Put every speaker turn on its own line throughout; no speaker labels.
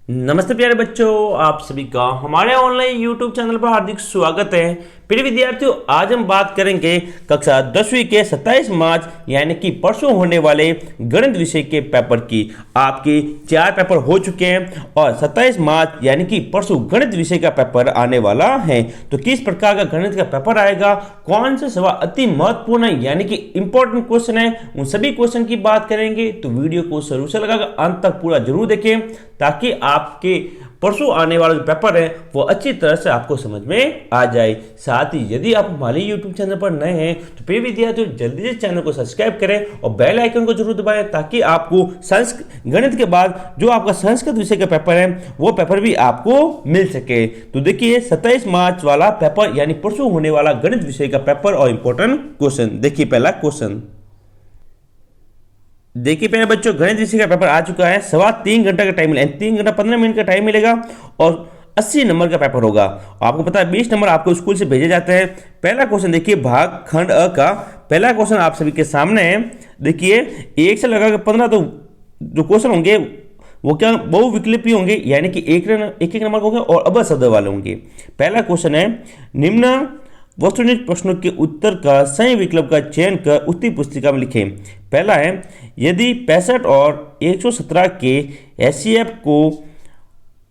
नमस्ते प्यारे बच्चों, आप सभी का हमारे ऑनलाइन यूट्यूब चैनल पर हार्दिक स्वागत है। प्रिय विद्यार्थियों, आज हम बात करेंगे कक्षा 10वीं के 27 मार्च यानी कि परसों होने वाले गणित विषय के पेपर की। आपके 4 पेपर हो चुके हैं और 27 मार्च यानी कि परसों गणित विषय का पेपर आने वाला है। तो किस प्रकार का गणित का पेपर आएगा, कौन से सवाल अति महत्वपूर्ण है यानी कि इंपॉर्टेंट क्वेश्चन है, उन सभी क्वेश्चन की बात करेंगे। तो वीडियो को शुरू से लगाकर अंत तक पूरा जरूर देखें ताकि आपके परसों आने वाला जो पेपर है वो अच्छी तरह से आपको समझ में आ जाए। साथ ही यदि आप हमारे YouTube चैनल पर नए हैं तो प्रिय विद्यार्थियों जल्दी से चैनल को सब्सक्राइब करें और बेल आइकन को जरूर दबाएं ताकि आपको गणित के बाद जो आपका संस्कृत विषय का पेपर है वो पेपर भी आपको मिल सके। तो देखिए 27 मार्च वाला पेपर यानी परसों होने वाला गणित विषय का पेपर और इंपॉर्टेंट क्वेश्चन। देखिए पहला क्वेश्चन, देखिए पहले बच्चों गणित विषय का पेपर आ चुका है। 3.25 घंटा का टाइम मिलेगा, 3 घंटा 15 मिनट का टाइम मिलेगा और 80 नंबर का पेपर होगा। आपको पता है 20 नंबर आपको स्कूल से भेजे जाते हैं। पहला क्वेश्चन देखिए भाग खंड अ का पहला क्वेश्चन आप सभी के सामने है। देखिए 1 से लगाकर 15 तो जो क्वेश्चन होंगे वो क्या बहुविकल्पी होंगे यानी कि एक एक नंबर होंगे और अबज शब्द वाले होंगे। पहला क्वेश्चन है निम्न वस्तुनिष्ठ प्रश्नों के उत्तर का सही विकल्प का चयन कर उत्तरी पुस्तिका में लिखें। पहला है यदि 65 और 117 के एचसीएफ को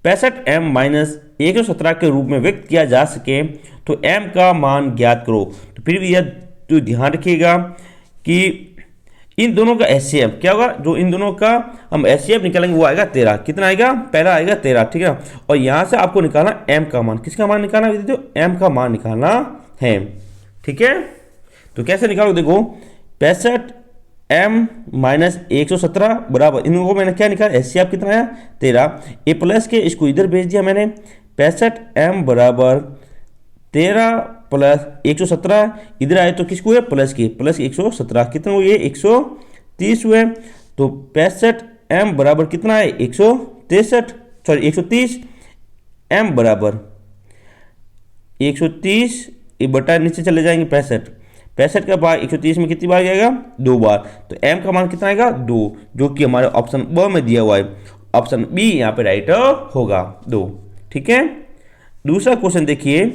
65m माइनस 117 के रूप में व्यक्त किया जा सके तो m का मान ज्ञात करो। तो फिर भी यह तो ध्यान रखिएगा कि इन दोनों का एचसीएफ क्या होगा, जो इन दोनों का हम एचसीएफ निकालेंगे वो आएगा 13। कितना आएगा, पहला आएगा 13, ठीक है। और यहाँ से आपको निकालना m का मान, किसका मान निकालना है, m का मान निकालना है, ठीक है। तो कैसे निकालो, देखो 65m माइनस 117 बराबर इनको मैंने क्या निकाला, एचसीएफ कितना आया 13। ए प्लस के इसको इधर भेज दिया मैंने, 65m बराबर 13 प्लस 117 इधर आए तो किसको है प्लस के, प्लस 117 कितना हुए 130 हुए। तो 65m बराबर कितना है 163 सॉरी 130, m बराबर 130 ये बटा नीचे चले जाएंगे 65 का भाग 130 में कितनी बार जाएगा 2 बार। तो m का मान कितना आएगा 2, जो कि हमारे ऑप्शन ब में दिया हुआ है। ऑप्शन बी यहाँ पे राइट होगा 2, ठीक है। दूसरा क्वेश्चन देखिए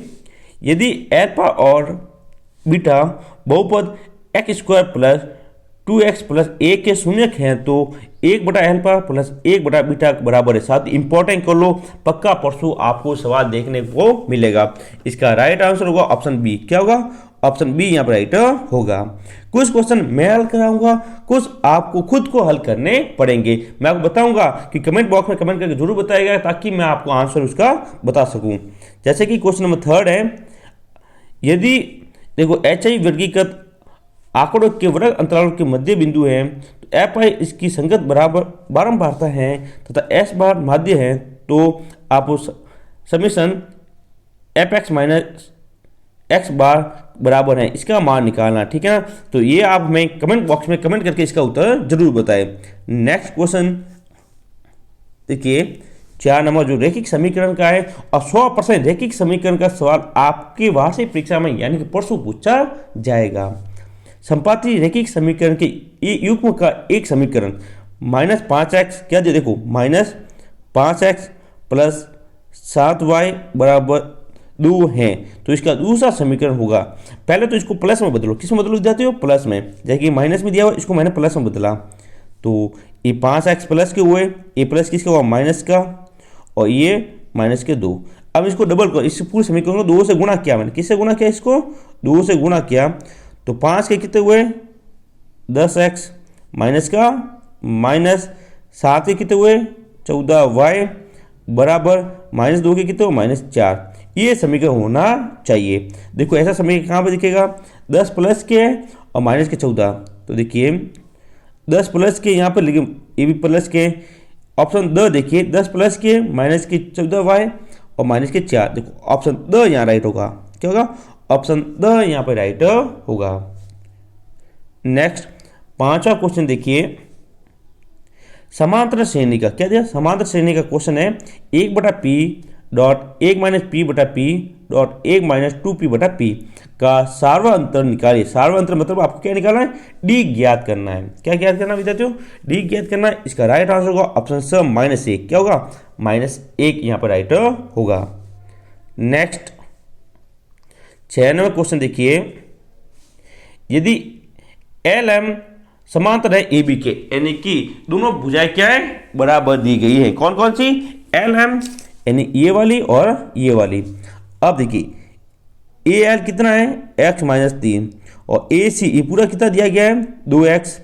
यदि अल्फा और बीटा बहुपद x square plus 2x plus a के शून्यक हैं तो 1/अल्फा प्लस 1/बीटा बराबर है। साथ इंपॉर्टेंट कर लो, पक्का परसों आपको सवाल देखने को मिलेगा। इसका राइट आंसर होगा ऑप्शन बी। क्या होगा, ऑप्शन बी यहाँ पर राइट होगा। कुछ क्वेश्चन मैं हल कराऊंगा, कुछ आपको खुद को हल करने पड़ेंगे। मैं आपको बताऊंगा कि कमेंट बॉक्स में कमेंट करके जरूर बताइएगा ताकि मैं आपको आंसर उसका बता सकूं। जैसे कि क्वेश्चन नंबर 3 है, यदि देखो HI वर्गीकृत आंकड़ों के वर्ग अंतरालों के मध्य बिंदु है तो FI इसकी संगत बराबर बारंबारता है तथा S बार माध्य है, तो आप उस समीशन FX माइनस x बार बराबर है इसका मान निकालना, ठीक है ना। तो ये आप हमें कमेंट बॉक्स में कमेंट करके इसका उत्तर जरूर बताएं। नेक्स्ट क्वेश्चन देखिए 4 नंबर जो रैखिक समीकरण का है और 100% रैखिक समीकरण का सवाल आपकी वार्षिक परीक्षा में यानी कि परसों पूछा जाएगा। संपाती रैखिक समीकरण के युग्म का एक समीकरण -5x क्या दे, देखो -5x प्लस 7y बराबर 2 है, तो इसका दूसरा समीकरण होगा। पहले तो इसको प्लस में बदलो, किस में बदलो जाते हो, प्लस में। जैसे कि माइनस में दिया हुआ इसको मैंने प्लस में बदला, तो ये 5x प्लस के हुए, ये प्लस किसका हुआ माइनस का, और ये माइनस के 2। अब इसको डबल करो, इस पूरे समीकरण को 2 से गुणा किया मैंने, किससे गुणा किया, इसको 2 से गुणा किया, तो 5 के कितने हुए 10x माइनस का माइनस 7 के कितने हुए 14y बराबर -2 के कितने -4। ये समीकरण होना चाहिए। देखो ऐसा समीकरण कहाँ पर दिखेगा, 10 प्लस के और माइनस के 14। तो देखिए 10 प्लस के यहाँ पर लिखे, ये भी प्लस के, ऑप्शन द देखिए 10 प्लस के माइनस के 14y और माइनस के 4। देखो ऑप्शन द यहाँ राइट होगा। क्या होगा, ऑप्शन द यहाँ पर राइट होगा। नेक्स्ट 5वां क्वेश्चन देखिए समांतर श्रेणी का क्या दिया, समांतर श्रेणी का क्वेश्चन है 1/p dot 1 - p/p dot 1 minus 2p बटा p का सार्वअंतर निकालिए। सार्वअंतर मतलब आपको क्या निकालना है, डी ज्ञात करना है। क्या ज्ञात करना विद्यार्थियों, डी ज्ञात करना है। इसका राइट आंसर होगा ऑप्शन स -1। क्या होगा, -1 यहाँ पर राइट होगा। नेक्स्ट 96वां क्वेश्चन देखिए, यदि एल एम समांतर है ए बी के, यानी कि दोनों भुजाएं क्या है, बराबर दी गई है। कौन कौन सी, एल एम यानी ये वाली और ये वाली। अब देखिए ए एल कितना है, x - 3 और ए सी ये पूरा कितना दिया गया है 2x,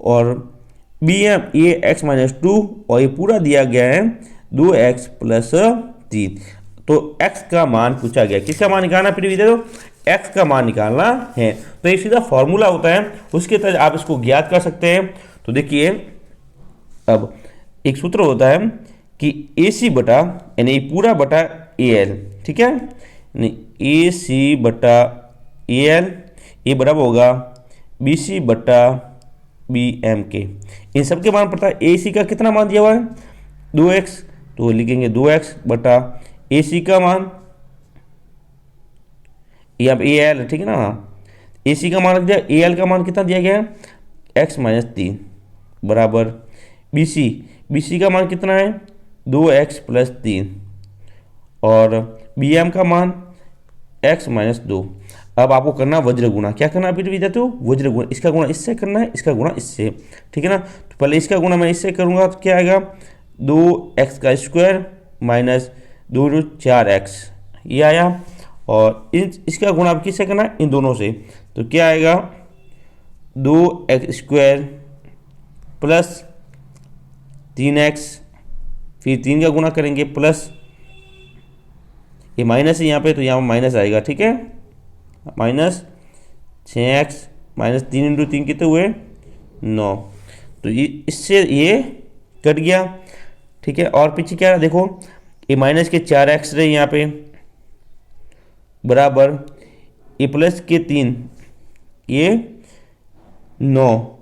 और बी एम ये x - 2 और ये पूरा दिया गया है 2x + 3। तो x का मान पूछा गया, किसका मान निकालना, फिर भी दे दो, x का मान निकालना है। तो ये सीधा फॉर्मूला होता है, उसके तहत आप इसको ज्ञात कर सकते हैं। तो देखिए अब एक सूत्र होता है कि ए सी बटा यानी पूरा बटा ए एल, ठीक है, यानी ए सी बटा ए एल ये बराबर होगा बी सी बटा बी एम के। इन सब के मान पता है, ए सी का कितना मान दिया हुआ है 2x, तो लिखेंगे 2x बटा ए सी का मान, ये अब ए एल, ठीक है ना, ए सी का मान रख दिया, ए एल का मान कितना दिया गया है x - 3 बराबर बी सी का मान कितना है 2x + 3 और बी एम का मान x - 2। अब आपको करना वज्र गुणा, क्या करना है फिर विद्यार्थियों, वज्र गुणा, इसका गुणा इससे करना है, इसका गुणा इससे, ठीक है ना। तो पहले इसका गुणा मैं इससे करूँगा तो क्या आएगा 2x² - 2 × 4x ये आया, और इसका गुणा अब किससे करना है, इन दोनों से। तो क्या आएगा 2x² + 3x, फिर 3 का गुणा करेंगे प्लस, ये माइनस है यहाँ पे तो यहाँ माइनस आएगा, ठीक है, -6x - 3 × 3 कितने हुए 9। तो इससे ये कट गया, ठीक है। और पीछे क्या देखो, ये माइनस के 4x रहे यहाँ पे बराबर ये प्लस के 3 ये 9।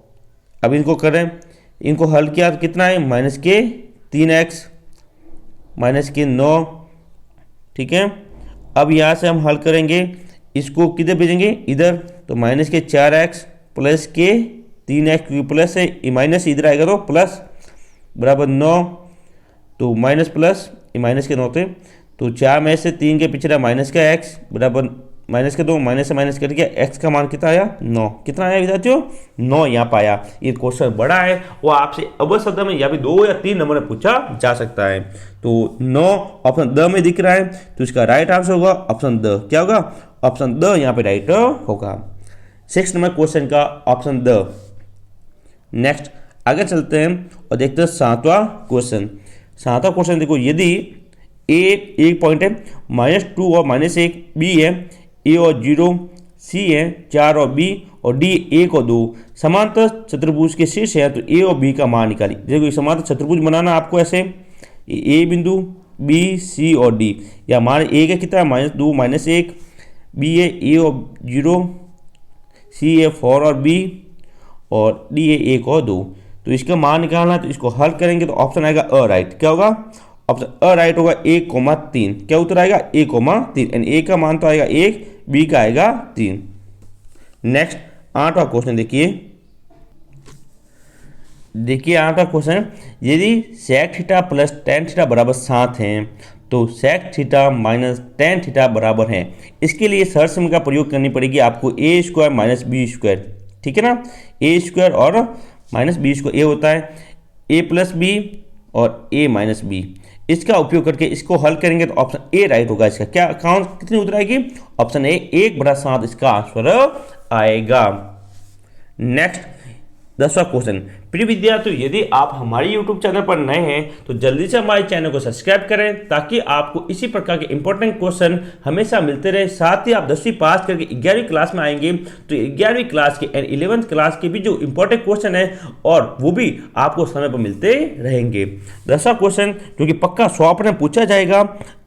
अब इनको करें, इनको हल किया तो कितना है -3x - 9, ठीक है। अब यहाँ से हम हल करेंगे, इसको किधर भेजेंगे इधर, तो -4x + के 3x क्योंकि प्लस है, ये माइनस इधर आएगा तो प्लस बराबर 9, तो माइनस प्लस ये माइनस के 9 थे, तो 4 में से 3 के पीछे रहा माइनस का x बराबर -2, माइनस से माइनस कट गया, x का मान कितना आया 9। कितना आया विद्यार्थियों 9 यहाँ पाया। ये क्वेश्चन बड़ा है, वो आपसे अवश्य शब्द में या भी 2 या 3 नंबर में पूछा जा सकता है। तो 9 ऑप्शन द में दिख रहा है, तो इसका राइट आंसर होगा ऑप्शन द। क्या होगा, ऑप्शन द यहाँ पे राइट होगा। 6 नंबर क्वेश्चन का ऑप्शन द। नेक्स्ट आगे चलते हैं और देखते हैं 7वां क्वेश्चन। 7वां क्वेश्चन देखो, यदि ए एक पॉइंट है -2 और -1, बी है ए और 0, सी है 4 और बी, और डी 1 और 2 समांतर चतुर्भुज के शीर्ष है, तो ए और बी का मान निकालिए। देखो समांतर चतुर्भुज बनाना आपको ऐसे, ए बिंदु बी सी और डी, या मान ए का कितना -2 -1, बी है ए और 0, सी है 4 और बी, और डी है 1 और 2। तो इसका मान निकालना है, तो इसको हल करेंगे तो ऑप्शन आएगा अ राइट। क्या होगा, ऑप्शन अ राइट होगा 1,3। क्या उत्तर आएगा 1,3, यानी ए का मान तो आएगा 1, बी का आएगा 3। नेक्स्ट 8वां क्वेश्चन देखिए 8वां क्वेश्चन, यदि sec थीटा + tan थीटा बराबर 7 हैं, तो sec थीटा - tan थीटा बराबर है। इसके लिए सहसम का प्रयोग करनी पड़ेगी आपको, a² - b², ठीक है ना, a² और -b², ये होता है a + b और a - b। इसका उपयोग करके इसको हल करेंगे तो ऑप्शन ए राइट होगा। इसका क्या काउंट कितनी उत्तर आएगी, ऑप्शन ए 1/7 इसका आंसर आएगा। नेक्स्ट 10वां क्वेश्चन। प्रिय विद्यार्थियों, यदि आप हमारे YouTube चैनल पर नए हैं तो जल्दी से हमारे चैनल को सब्सक्राइब करें, ताकि आपको इसी प्रकार के इंपॉर्टेंट क्वेश्चन हमेशा मिलते रहे। साथ ही आप 10वीं पास करके 11वीं क्लास में आएंगे तो 11वीं क्लास के एंड 11th क्लास के भी जो इंपॉर्टेंट क्वेश्चन है और वो भी आपको समय पर मिलते रहेंगे। 10वां क्वेश्चन जो कि पक्का 100 में पूछा जाएगा,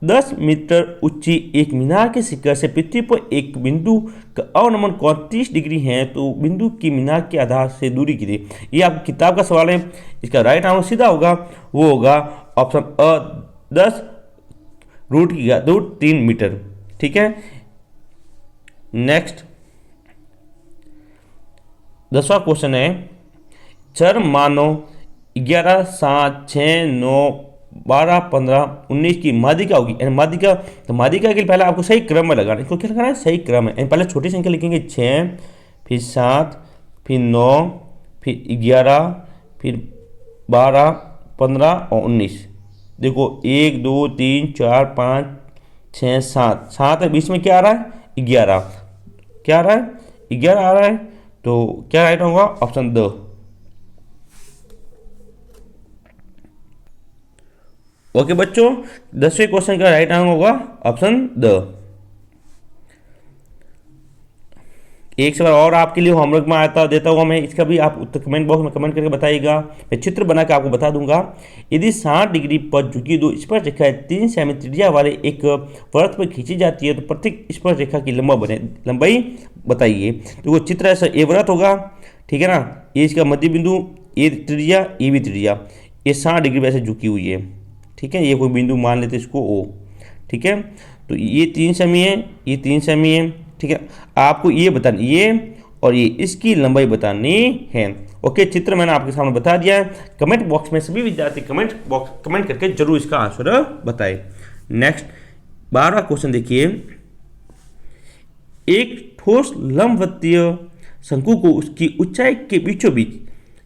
10 मीटर ऊंची एक मीनार के शिखर से पृथ्वी पर एक बिंदु का अवनमन कोण 30 डिग्री है, तो बिंदु की मीनार के आधार से दूरी कितनी। ये आपकी किताब का सवाल है। इसका राइट आंसर सीधा होगा, वो होगा ऑप्शन अ 10 √3 मीटर, ठीक है। नेक्स्ट 10वां क्वेश्चन है, चर मानो 11, 7, 6, 9, 12, 15, 19 की माध्यिका होगी। यानी माध्यिका, तो माध्यिका के लिए पहले आपको सही क्रम में लगाना है। इसको क्या लगाना है? सही क्रम है। पहले छोटी संख्या लिखेंगे 6, फिर 7, फिर 9, फिर 11, फिर 12, 15 और 19। देखो 1, 2, 3, 4, 5, 6, 7, 7 है, बीच में क्या आ रहा है? 11। क्या आ रहा है? 11 आ रहा है। तो क्या राइट होगा? Option the. ओके बच्चों, 10वें क्वेश्चन का राइट आंसर होगा ऑप्शन द। एक सवाल और आपके लिए होमवर्क में आता देता हूँ मैं, इसका भी आप उत्तर कमेंट बॉक्स में कमेंट करके बताइएगा। मैं चित्र बना के आपको बता दूंगा। यदि 60 डिग्री पर झुकी दो स्पर्श रेखाएं 3 सेमी त्रिज्या वाले एक वृत्त पर खींची जाती है तो प्रत्येक स्पर्श रेखा की लंबाई बताइए। तो वो चित्र ऐसा, ये वृत्त होगा, ठीक है ना, ये इसका मध्य बिंदु, ये त्रिज्या, ये भी त्रिज्या, ये 60 डिग्री वैसे झुकी हुई है, ठीक है। ये कोई बिंदु मान लेते इसको ओ, ठीक है। तो ये 3 सेमी है, ये 3 सेमी है, ठीक है। आपको ये बतानी, ये और ये, इसकी लंबाई बतानी है। ओके, चित्र मैंने आपके सामने बता दिया है। कमेंट बॉक्स में सभी विद्यार्थी कमेंट करके जरूर इसका आंसर बताएं। नेक्स्ट 12वां क्वेश्चन देखिए, एक ठोस लंबवतीय शंकु को उसकी ऊंचाई के बीचों बीच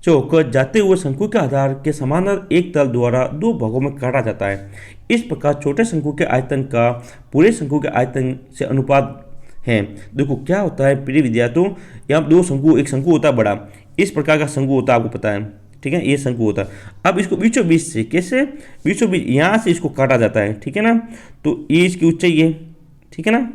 से होकर जाते हुए शंकु के आधार के समानांतर एक तल द्वारा 2 भागों में काटा जाता है। इस प्रकार छोटे शंकु के आयतन का पूरे शंकु के आयतन से अनुपात है। देखो क्या होता है प्रिय विद्यार्थियों, यहाँ 2 शंकु, एक शंकु होता है बड़ा, इस प्रकार का शंकु होता है, आपको पता है, ठीक है, ये शंकु होता है। अब इसको बीचों बीच से, कैसे? बीचों बीच यहाँ से इसको काटा जाता है, ठीक है ना। तो ये इसकी ऊंचाई है, ठीक है ना,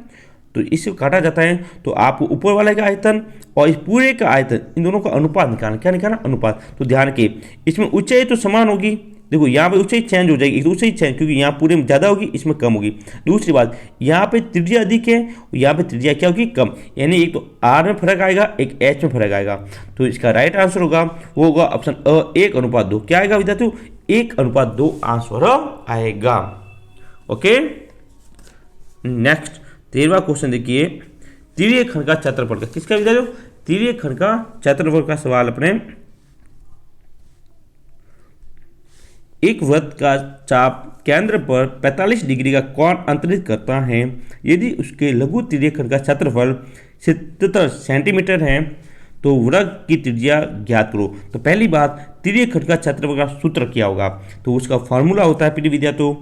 तो इसको काटा जाता है। तो आपको ऊपर वाले का आयतन और इस पूरे का आयतन, इन दोनों का अनुपात निकालना। क्या निकालना? अनुपात। तो ध्यान के, इसमें ऊंचाई तो समान होगी, देखो यहाँ पे ऊंचाई चेंज हो जाएगी, ऊंचाई चेंज, क्योंकि यहाँ पूरे में ज़्यादा होगी, इसमें कम होगी। दूसरी बात, यहाँ पे त्रिज्या अधिक है, यहाँ पे त्रिज्या क्या होगी? कम। यानी एक तो आर में फर्क आएगा, एक एच में फर्क आएगा। तो इसका राइट आंसर होगा, वो होगा ऑप्शन अ, 1:2। क्या आएगा विद्यार्थियों? 1:2 आंसर आएगा। ओके, नेक्स्ट 13वां क्वेश्चन देखिए, त्रिय खंड का क्षेत्रफल का, किसका विद्यार्थियों? त्रिय खंड का क्षेत्रफल का सवाल अपने। एक वृत्त का चाप केंद्र पर 45 डिग्री का कोण अंतरित करता है। यदि उसके लघु त्रिय खंड का क्षेत्रफल 77 सेंटीमीटर है तो वृत्त की त्रिज्या ज्ञात करो। तो पहली बात, त्रिय खंड का क्षेत्रफल का सूत्र क्या होगा? तो उसका फॉर्मूला होता है प्रिय विद्यार्थियों,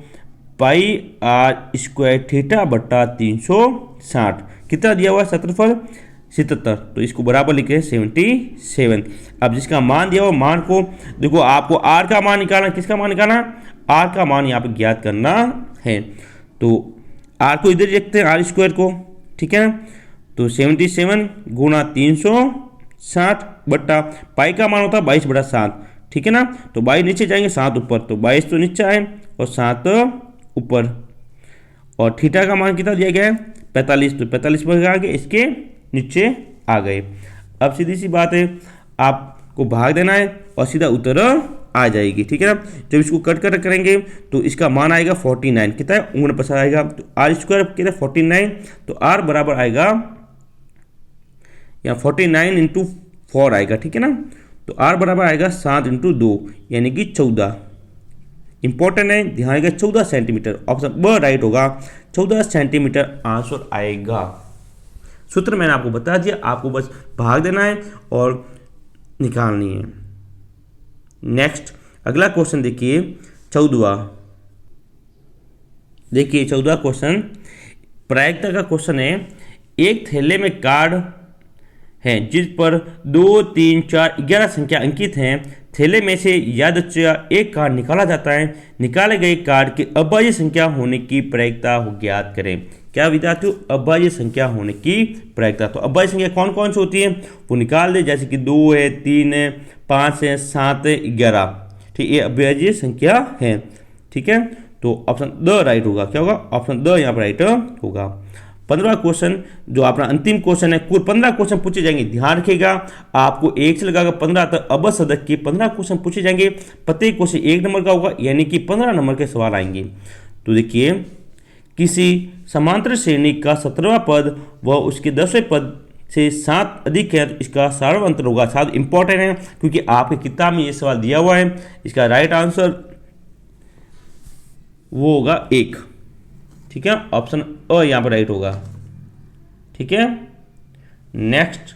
पाई आर स्क्वायर थीटा बट्टा 360। कितना दिया हुआ क्षेत्रफल? 77। तो इसको बराबर लिखे 77। अब जिसका मान दिया हुआ मान को देखो, आपको आर का मान निकालना, किसका मान निकालना? आर का मान यहाँ पे ज्ञात करना है। तो आर को इधर रखते हैं, आर स्क्वायर को, ठीक है। तो 77 गुणा 360 बट्टा पाई का मान होता है 22/7, ठीक है ना। तो 22 नीचे जाएंगे, 7 ऊपर, तो 22 तो नीचे आए और 7 ऊपर। और थीटा का मान कितना दिया गया है? 45। तो 45 पर आगे इसके नीचे आ गए। अब सीधी सी बात है, आपको भाग देना है और सीधा उत्तर आ जाएगी, ठीक है ना। जब इसको कट कर करेंगे तो इसका मान आएगा 49। कितना है? 49 आएगा। तो आर स्क्वायर कितना? 49। तो आर बराबर आएगा यहाँ 49 × 4 आएगा, ठीक है ना। तो आर बराबर आएगा 7 × 2 यानी कि 14। इंपॉर्टेंट है, ध्यान रखिएगा, 14 सेंटीमीटर। ऑप्शन ब राइट होगा, 14 सेंटीमीटर आंसर आएगा। सूत्र मैंने आपको बता दिया, आपको बस भाग देना है और निकालनी है। नेक्स्ट अगला क्वेश्चन देखिए, 14वां। देखिए 14वां क्वेश्चन प्रायिकता का क्वेश्चन है। एक थैले में कार्ड है जिस पर 2, 3, 4, 11 संख्या अंकित हैं। थैले में से यादृच्छिक एक कार्ड निकाला जाता है। निकाले गए कार्ड के अभाज्य संख्या होने की प्रायिकता ज्ञात करें। क्या विद्यार्थियों? अभाज्य संख्या होने की प्रायिकता। तो अभाज्य संख्या कौन कौन सी होती है वो निकाल दे, जैसे कि 2 है, 3 है, 5 है, 7 है, 11, ठीक, ये अभाज्य संख्या है, ठीक है। तो ऑप्शन द राइट होगा। क्या होगा? ऑप्शन द यहाँ पर राइट होगा। 15वां क्वेश्चन जो अपना अंतिम क्वेश्चन है, कुल 15 क्वेश्चन पूछे जाएंगे। ध्यान रखिएगा, आपको 1 से लगाकर 15 तक अबज सदक के 15 क्वेश्चन पूछे जाएंगे। प्रत्येक क्वेश्चन 1 नंबर का होगा, यानी कि 15 नंबर के सवाल आएंगे। तो देखिए, किसी समांतर श्रेणी का 17वां पद व उसके 10वें पद से 7 अधिक है तो इसका सार्वत्रिक अंतर होगा। साथ इंपॉर्टेंट है क्योंकि आपकी किताब में ये सवाल दिया हुआ है। इसका राइट आंसर वो होगा 1। ठीक है, ऑप्शन अ यहाँ पर राइट होगा। ठीक है, नेक्स्ट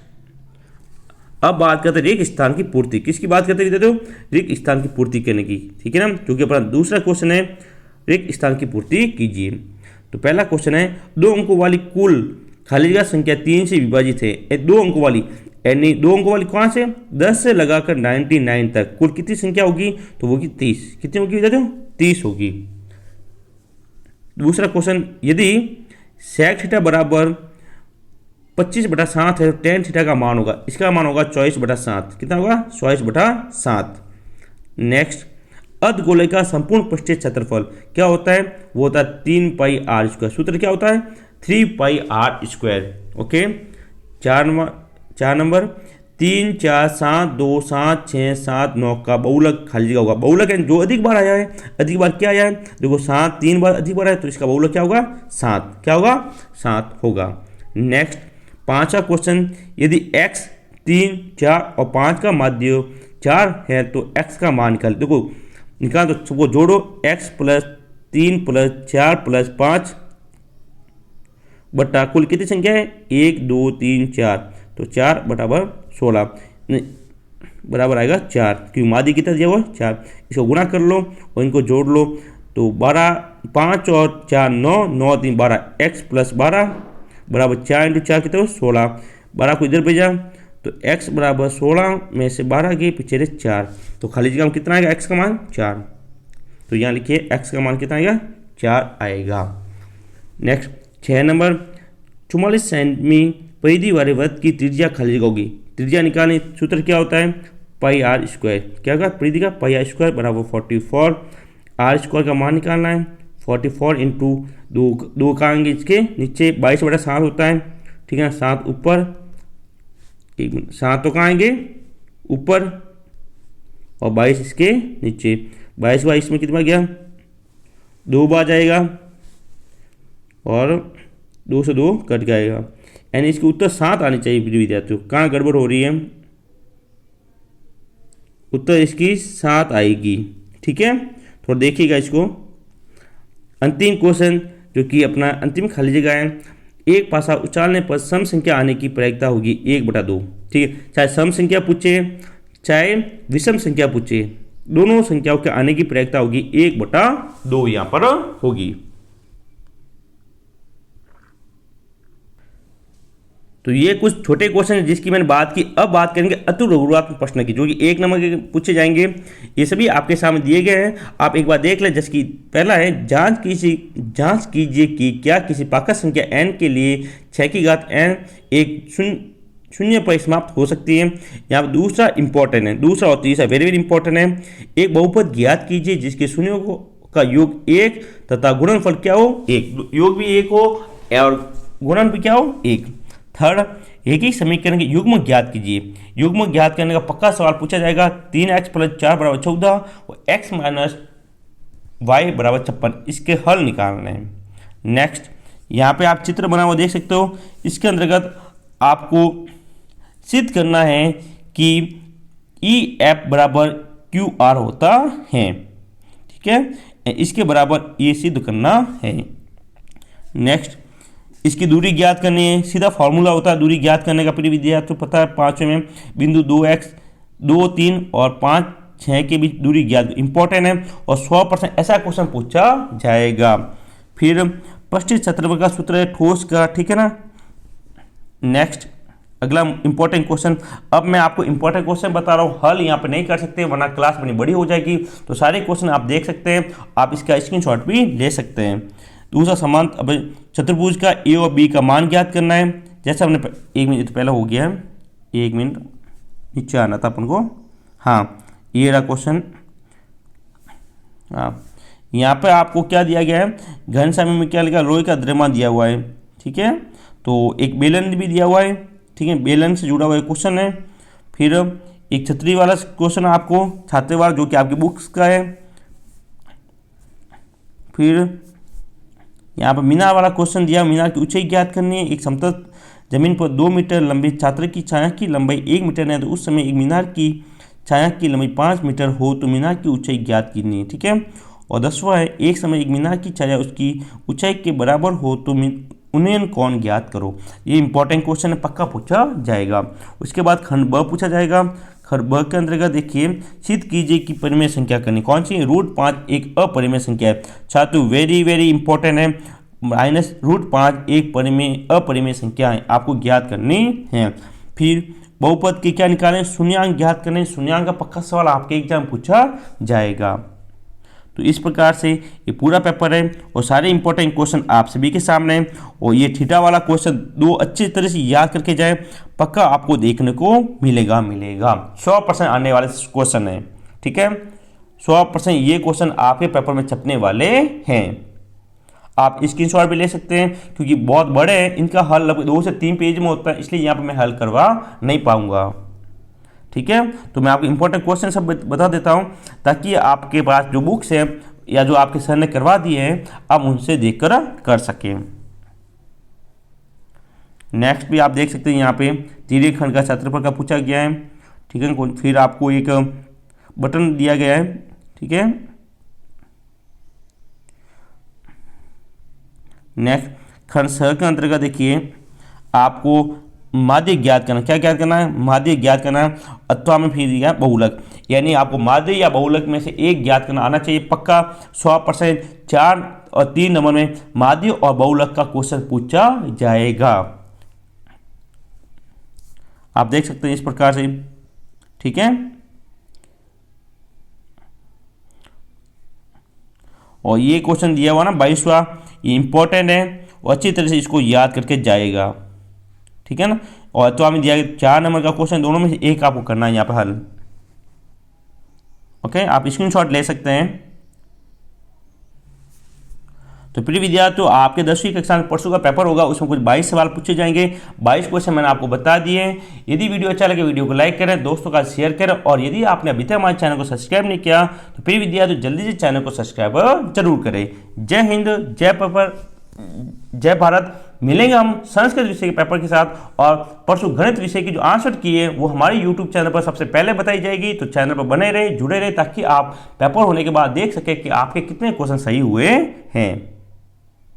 अब बात करते हैं रिक्त स्थान की पूर्ति। किसकी बात करते हैं? रिक्त स्थान की पूर्ति करने की। ठीक है ना, क्योंकि अपना दूसरा क्वेश्चन है रिक्त स्थान की पूर्ति कीजिए। तो पहला क्वेश्चन है 2 अंकों वाली कुल खाली जगह संख्या 3 से विभाजित है। 2 अंकों वाली यानी 2 अंकों वाली कौन से? 10 से लगाकर 99 तक कुल कितनी संख्या होगी? तो वो होगी 30। कितनी होगी बता दो? 30 होगी। दूसरा क्वेश्चन, यदि sec थीटा बराबर 25/7 है तो tan थीटा का मान होगा, इसका मान होगा 24/7। कितना होगा? 24/7। नेक्स्ट, अर्धगोले का संपूर्ण पृष्ठीय क्षेत्रफल क्या होता है? वो होता है 3πr²। सूत्र क्या होता है? 3πr²। ओके, 4 नंबर 3, 4, 7, 2, 7, 6, 7, 9 का बहुलक खाली जगह होगा। बहुलक है जो अधिक बार आया है। अधिक बार क्या आया है? देखो 7 3 बार अधिक बार है तो इसका बहुलक क्या होगा? 7। क्या होगा? 7 होगा। नेक्स्ट, पांचवा क्वेश्चन, यदि x 3, 4 और 5 का माध्य 4 है तो x का मान निकाल। देखो निकाल तो वो जोड़ो, x + 3 + 4 + 5 बटा कुल कितनी संख्या है? 1 2 3 4, तो 4 बराबर 16 बराबर आएगा 4, क्योंकि माध्य कितना दिया हुआ? 4। इसको गुणा कर लो और इनको जोड़ लो तो 12 5 और 4 9, 9 3 12, x + 12 बराबर 4 × 4 कितना? 16। 12 को इधर भेजा तो x बराबर 16 में से 12 के पीछे 4, तो खाली जगह में कितना आएगा? x का मान 4। तो यहाँ लिखिए x का मान कितना आएगा? 4 आएगा। नेक्स्ट 6 नंबर, 44 सेमी परिधि वाले वृत्त की त्रिज्या खाली जगह होगी। त्रिज्या निकालने सूत्र क्या होता है? πr²। क्या होगा? परिधि का πr² बराबर 44। r² का मान निकालना है। 44 इंटू 2 का आएंगे इसके नीचे 22/7 होता है। ठीक है, 7 ऊपर, 7 तो कहाँ आएंगे? ऊपर, और 22 इसके नीचे। 22 बार इसमें कितना गया? 2 बार जाएगा और 2 से 2 कट जाएगा, यानी इसके उत्तर 7 आनी चाहिए विद्यार्थियों। कहाँ गड़बड़ हो रही है? उत्तर इसकी 7 आएगी। ठीक है, थोड़ा देखिएगा इसको। अंतिम क्वेश्चन जो कि अपना अंतिम खाली जगह है, एक पासा उछालने पर सम संख्या आने की प्रायिकता होगी 1/2। ठीक है, चाहे सम संख्या पूछे चाहे विषम संख्या पूछे, दोनों संख्याओं के आने की प्रायिकता होगी 1/2 यहाँ पर होगी। तो ये कुछ छोटे क्वेश्चन है जिसकी मैंने बात की। अब बात करेंगे अतुल लघुगणनात्मक प्रश्न की, जो कि 1 नंबर के पूछे जाएंगे। ये सभी आपके सामने दिए गए हैं, आप एक बार देख लें। जैसे कि पहला है, जांच कीजिए कि क्या किसी पाकक संख्या n के लिए 6 की घात n एक शून्य पर समाप्त हो सकती है। यहाँ पर दूसरा इंपॉर्टेंट है, दूसरा और तीसरा वेरी वेरी इंपॉर्टेंट है। एक बहुपद ज्ञात कीजिए जिसके शून्यों का योग 1 तथा गुणनफल क्या हो? 1। योग भी 1 हो और गुणन भी क्या हो? 1। थर्ड, एक ही समीकरण के युग्म ज्ञात कीजिए। युग्म ज्ञात करने का पक्का सवाल पूछा जाएगा। 3x + 4 = 14 और x - y = 56। इसके हल निकालने हैं। नेक्स्ट, यहाँ पे आप चित्र बना हुआ देख सकते हो। इसके अंतर्गत आपको सिद्ध करना है कि EF = QR होता है। ठीक है, इसके बराबर ये सिद्ध करना है। नेक्स्ट, इसकी दूरी ज्ञात करनी है। सीधा फॉर्मूला होता है दूरी ज्ञात करने का, प्रिय विद्यार्थियों पता है। 5वें में बिंदु 2x 2 3 और 5 6 के बीच दूरी ज्ञात, इंपॉर्टेंट है और 100% ऐसा क्वेश्चन पूछा जाएगा। फिर पृष्ठीय क्षेत्रफल का सूत्र है ठोस का। ठीक है ना। नेक्स्ट, अगला इंपॉर्टेंट क्वेश्चन। अब मैं आपको इंपॉर्टेंट क्वेश्चन बता रहा हूँ, हल यहाँ पे नहीं कर सकते वरना क्लास बड़ी बड़ी हो जाएगी। तो सारे क्वेश्चन आप देख सकते हैं, आप इसका स्क्रीनशॉट भी ले सकते हैं। दूसरा समान अब चतुर्भुज का ए और बी का मान ज्ञात करना है। जैसे हमने 1 मिनट पहले हो गया है, 1 मिनट नीचे आना था अपन को। हाँ, ये रहा क्वेश्चन। हाँ, यहाँ पे आपको क्या दिया गया है? घनश्याम में क्या लिखा? लोहे का द्रव्यमान दिया हुआ है। ठीक है, तो एक बेलन भी दिया हुआ है। ठीक है, बेलन से जुड़ा हुआ क्वेश्चन है। फिर एक छतरी वाला क्वेश्चन आपको छात्रवार, जो कि आपकी बुक्स का है। फिर यहाँ पर मीनार वाला क्वेश्चन दिया, मीनार की ऊंचाई ज्ञात करनी है। एक समतल जमीन पर 2 मीटर लंबे छात्र की छाया की लंबाई 1 मीटर है, तो उस समय एक मीनार की छाया की लंबाई 5 मीटर हो तो मीनार की ऊंचाई ज्ञात करनी है। ठीक है। और 10वां है, एक समय एक मीनार की छाया उसकी ऊंचाई के बराबर हो तो उन्हें कौन ज्ञात करो। ये इंपॉर्टेंट क्वेश्चन है, पक्का पूछा जाएगा। उसके बाद खंड ब पूछा जाएगा। खंड ब के अंतर्गत देखिए, सिद्ध कीजिए कि परिमेय संख्या करनी कौन सी, √5 एक अपरिमेय संख्या है। छात्र वेरी वेरी इंपॉर्टेंट है, -√5 एक अपरिमेय संख्या है, आपको ज्ञात करनी है। फिर बहुपद के क्या निकालें, शून्यांक ज्ञात करें। शून्यांक का पक्का सवाल आपके एग्जाम पूछा जाएगा। तो इस प्रकार से ये पूरा पेपर है और सारे इंपॉर्टेंट क्वेश्चन आप सभी के सामने हैं। और ये थीटा वाला क्वेश्चन 2 अच्छी तरह से याद करके जाए, पक्का आपको देखने को मिलेगा 100% आने वाले क्वेश्चन है। ठीक है, 100% ये क्वेश्चन आपके पेपर में छपने वाले हैं। आप स्क्रीनशॉट भी ले सकते हैं क्योंकि बहुत बड़े हैं, इनका हल लगभग 2 से 3 पेज में होता है, इसलिए यहाँ पर मैं हल करवा नहीं पाऊंगा। ठीक है, तो मैं आपको इंपॉर्टेंट क्वेश्चन सब बता देता हूं ताकि आपके पास जो बुक्स हैं या जो आपके सर ने करवा दिए हैं आप उनसे देखकर कर सकें। नेक्स्ट भी आप देख सकते हैं, यहाँ पे तीसरे खंड का क्षेत्रफल का पूछा गया है। ठीक है, फिर आपको एक बटन दिया गया है। ठीक है, नेक्स्ट खंड स के अंतर्गत देखिए, आपको माध्य ज्ञात करना। क्या ज्ञात करना है, माध्य ज्ञात करना है। अथवा में फिर दिया बहुलक, यानी आपको माध्य या बहुलक में से एक ज्ञात करना आना चाहिए पक्का। 100% 4 और 3 नंबर में माध्य और बहुलक का क्वेश्चन पूछा जाएगा। आप देख सकते हैं इस प्रकार से। ठीक है, और ये क्वेश्चन दिया हुआ ना 22वां, ये इंपॉर्टेंट है और अच्छी तरह से इसको याद करके जाएगा। ठीक है ना, और तो हमें दिया गया 4 नंबर का क्वेश्चन, दोनों में से एक आपको करना है यहाँ पर हल। ओके, आप स्क्रीनशॉट ले सकते हैं। तो प्रिय विद्यार्थियों, आपके 10वीं कक्षा में परसों का पेपर होगा, उसमें कुछ 22 सवाल पूछे जाएंगे। 22 क्वेश्चन मैंने आपको बता दिए। यदि वीडियो अच्छा लगे वीडियो को लाइक करें, दोस्तों का शेयर करें, और यदि आपने अभी तक हमारे चैनल को सब्सक्राइब नहीं किया तो प्रिय विद्यार्थियों जल्दी से चैनल को सब्सक्राइब जरूर करें। जय हिंद, जय पेपर, जय भारत। मिलेंगे हम संस्कृत विषय के पेपर के साथ, और परसों गणित विषय की जो आंसर की है वो हमारे YouTube चैनल पर सबसे पहले बताई जाएगी। तो चैनल पर बने रहे, जुड़े रहे, ताकि आप पेपर होने के बाद देख सके कि आपके कितने क्वेश्चन सही हुए हैं।